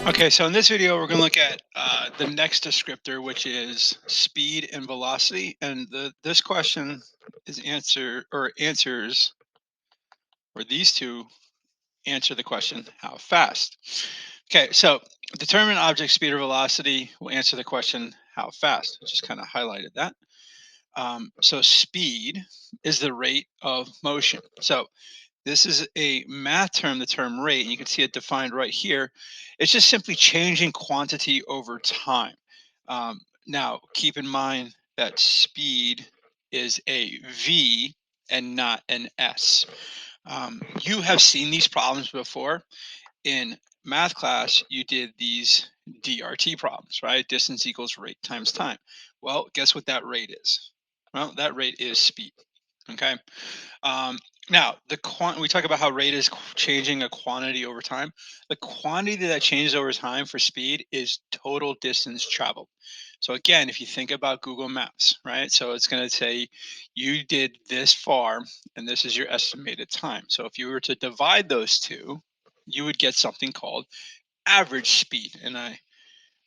Okay, so in this video, we're going to look at the next descriptor, which is speed and velocity. And this question is answers, or these two answer the question, how fast? Okay, so determine object speed or velocity will answer the question, how fast? I just kind of highlighted that. So speed is the rate of motion. So this is a math term, the term rate, and you can see it defined right here. It's just simply changing quantity over time. Now, keep in mind that speed is a V and not an S. You have seen these problems before. In math class, you did these DRT problems, right? Distance equals rate times time. Well, guess what that rate is? Well, that rate is speed. Okay. Um, Now, we talk about how rate is changing a quantity over time. The quantity that changes over time for speed is total distance traveled. So again, if you think about Google Maps, right? So it's going to say you did this far, and this is your estimated time. So if you were to divide those two, you would get something called average speed. And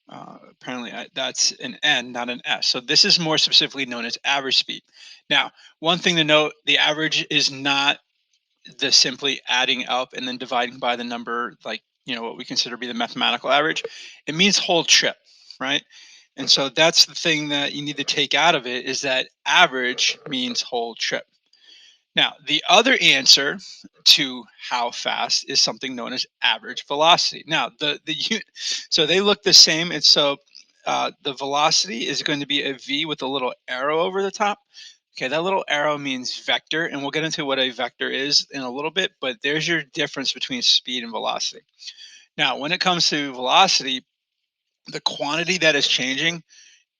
apparently, that's an N, not an S. So this is more specifically known as average speed. Now, one thing to note: the average is not the simply adding up and then dividing by the number, like what we consider to be the mathematical average. It means whole trip, right? And so that's the thing that you need to take out of it, is that average means whole trip. Now, the other answer to how fast is something known as average velocity. Now, so they look the same, and so the velocity is going to be a V with a little arrow over the top. Okay, that little arrow means vector, and we'll get into what a vector is in a little bit, but there's your difference between speed and velocity. Now, when it comes to velocity, the quantity that is changing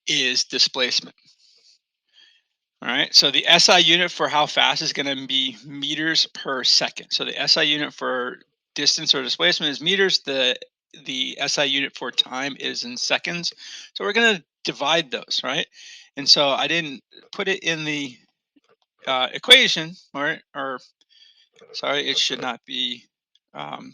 is displacement. All right, so the SI unit for how fast is going to be meters per second. So the SI unit for distance or displacement is meters. The SI unit for time is in seconds. So we're going to divide those, right? And so I didn't put it in the equation, or sorry, it should not be. Um,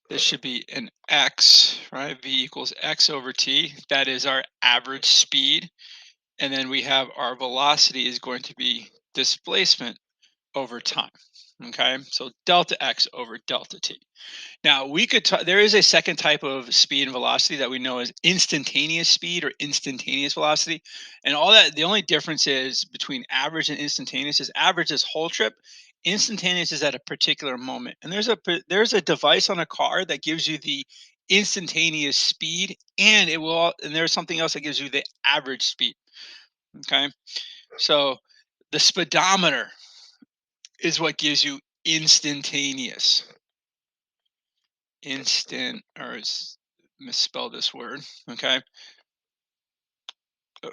this should be an x, right? V equals x over t. That is our average speed. And then we have our velocity is going to be displacement over time. Okay, so delta x over delta t. Now there is a second type of speed and velocity that we know as instantaneous speed or instantaneous velocity, and all that. The only difference is between average and instantaneous is average is whole trip, instantaneous is at a particular moment. And there's a device on a car that gives you the instantaneous speed, and there's something else that gives you the average speed. Okay, so the speedometer is what gives you instantaneous. Instant, or misspell this word. Okay. Uh,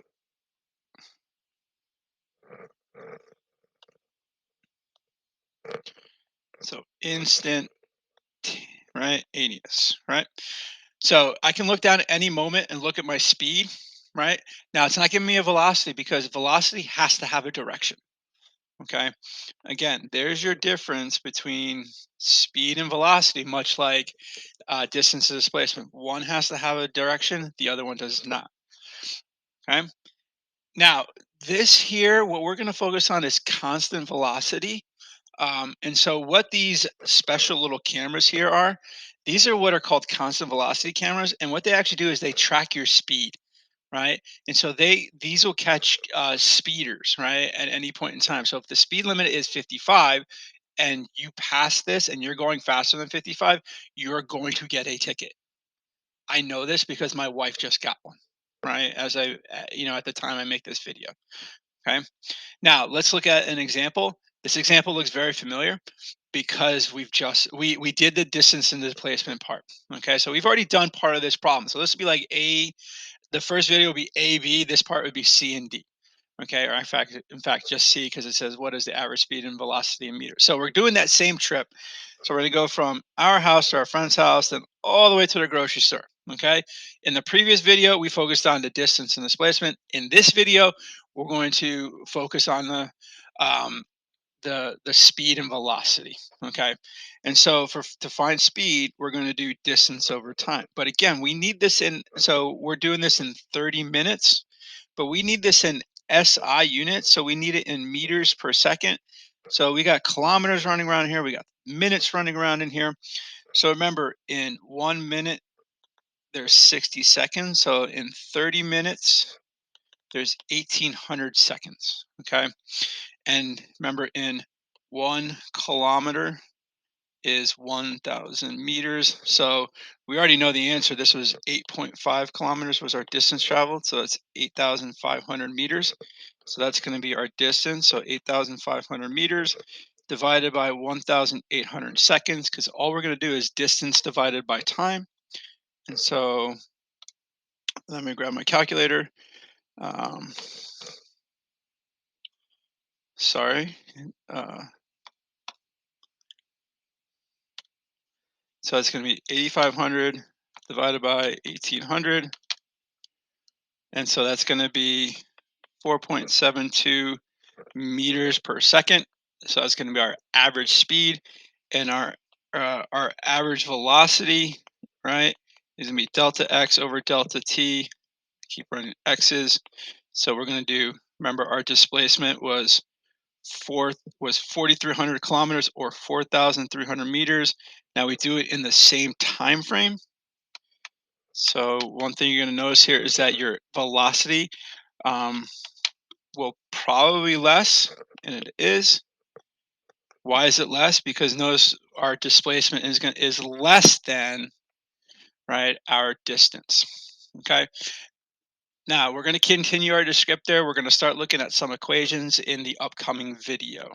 So instant, right? Aneous, right? So I can look down at any moment and look at my speed, right? Now it's not giving me a velocity because velocity has to have a direction. Okay. Again, there's your difference between speed and velocity, much like distance to displacement. One has to have a direction, the other one does not. Okay. Now, this here, what we're going to focus on is constant velocity. And so, what these special little cameras here are, these are what are called constant velocity cameras. And what they actually do is they track your speed, right? And so these will catch speeders, right, at any point in time. So if the speed limit is 55 and you pass this and you're going faster than 55, you're going to get a ticket. I know this because my wife just got one, right? At the time I make this video. Okay. Now let's look at an example. This example looks very familiar because we did the distance and displacement part. Okay. So we've already done part of this problem. So this would be like the first video would be A, B. This part would be C and D. Okay, or in fact, just C, because it says what is the average speed and velocity in meters. So we're doing that same trip. So we're going to go from our house to our friend's house, then all the way to the grocery store. Okay. In the previous video, we focused on the distance and displacement. In this video, we're going to focus on um, the speed and velocity. Okay. And so for to find speed, we're going to do distance over time. But again, we need this in. So we're doing this in 30 minutes, but we need this in SI units. So we need it in meters per second. So we got kilometers running around here. We got minutes running around in here. So remember, in 1 minute, there's 60 seconds. So in 30 minutes, there's 1800 seconds. Okay. And remember, in 1 kilometer is 1000 meters. So we already know the answer. This was 8.5 kilometers was our distance traveled. So it's 8,500 meters. So that's going to be our distance. So 8,500 meters divided by 1,800 seconds, because all we're going to do is distance divided by time. And so let me grab my calculator. Um, sorry. Uh, so it's going to be 8,500 divided by 1,800. And so that's going to be 4.72 meters per second. So that's going to be our average speed, and our average velocity, right, is going to be delta x over delta t. Keep running x's. So we're going to do. Remember, our displacement was 4,300 kilometers, or 4,300 meters. Now we do it in the same time frame. So one thing you're going to notice here is that your velocity um, will probably be less, and it is. Why is it less? Because notice our displacement is less than, right, our distance. Okay. Now we're going to continue our descriptor. We're going to start looking at some equations in the upcoming video.